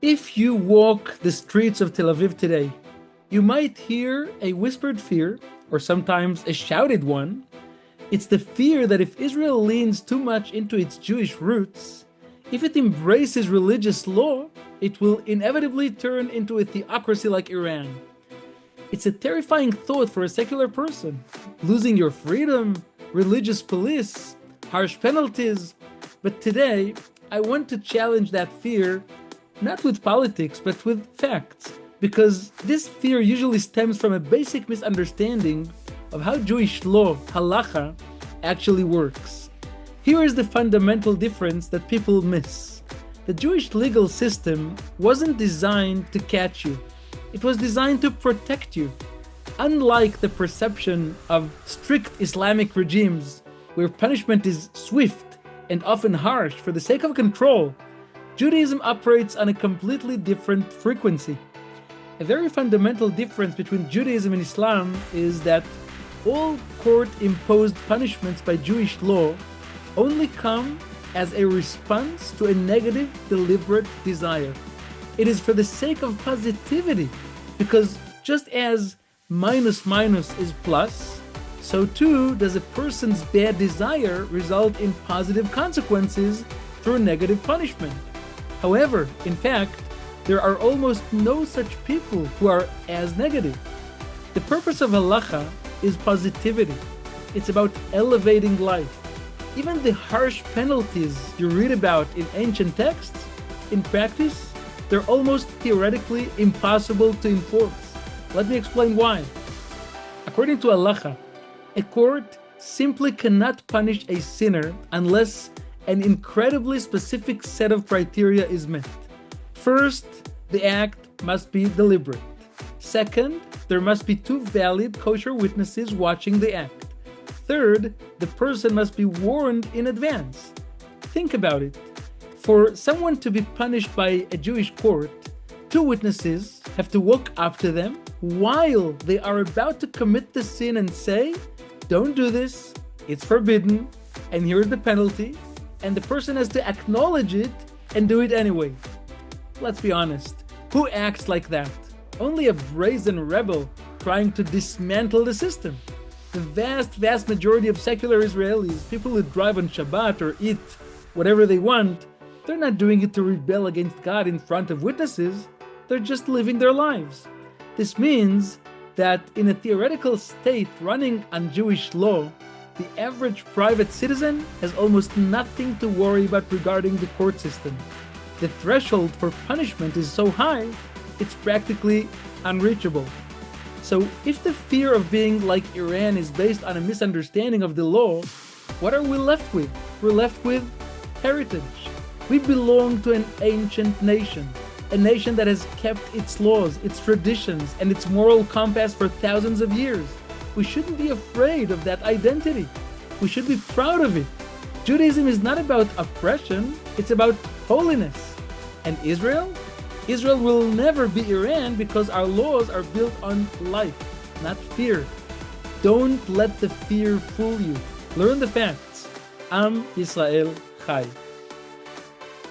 If you walk the streets of Tel Aviv today, you might hear a whispered fear, or sometimes a shouted one. It's the fear that if Israel leans too much into its Jewish roots, if it embraces religious law, it will inevitably turn into a theocracy like Iran. It's a terrifying thought for a secular person. Losing your freedom, religious police, harsh penalties. But today, I want to challenge that fear, not with politics, but with facts. Because this fear usually stems from a basic misunderstanding of how Jewish law, Halacha, actually works. Here is the fundamental difference that people miss. The Jewish legal system wasn't designed to catch you. It was designed to protect you. Unlike the perception of strict Islamic regimes, where punishment is swift and often harsh for the sake of control, Judaism operates on a completely different frequency. A very fundamental difference between Judaism and Islam is that all court-imposed punishments by Jewish law only come as a response to a negative, deliberate desire. It is for the sake of positivity, because just as minus minus is plus, so too does a person's bad desire result in positive consequences through negative punishment. However, in fact, there are almost no such people who are as negative. The purpose of Halacha is positivity. It's about elevating life. Even the harsh penalties you read about in ancient texts, in practice, they're almost theoretically impossible to enforce. Let me explain why. According to Halacha, a court simply cannot punish a sinner unless an incredibly specific set of criteria is met. First, the act must be deliberate. Second, there must be two valid kosher witnesses watching the act. Third, the person must be warned in advance. Think about it. For someone to be punished by a Jewish court, two witnesses have to walk up to them while they are about to commit the sin and say, "Don't do this, it's forbidden, and here's the penalty," and the person has to acknowledge it and do it anyway. Let's be honest, who acts like that? Only a brazen rebel trying to dismantle the system. The vast majority of secular Israelis, people who drive on Shabbat or eat whatever they want, they're not doing it to rebel against God in front of witnesses. They're just living their lives. This means that in a theoretical state running on Jewish law, the average private citizen has almost nothing to worry about regarding the court system. The threshold for punishment is so high, it's practically unreachable. So if the fear of being like Iran is based on a misunderstanding of the law, what are we left with? We're left with heritage. We belong to an ancient nation, a nation that has kept its laws, its traditions, and its moral compass for thousands of years. We shouldn't be afraid of that identity. We should be proud of it. Judaism is not about oppression, it's about holiness. And Israel? Israel will never be Iran because our laws are built on life, not fear. Don't let the fear fool you. Learn the facts. Am Yisrael Chai.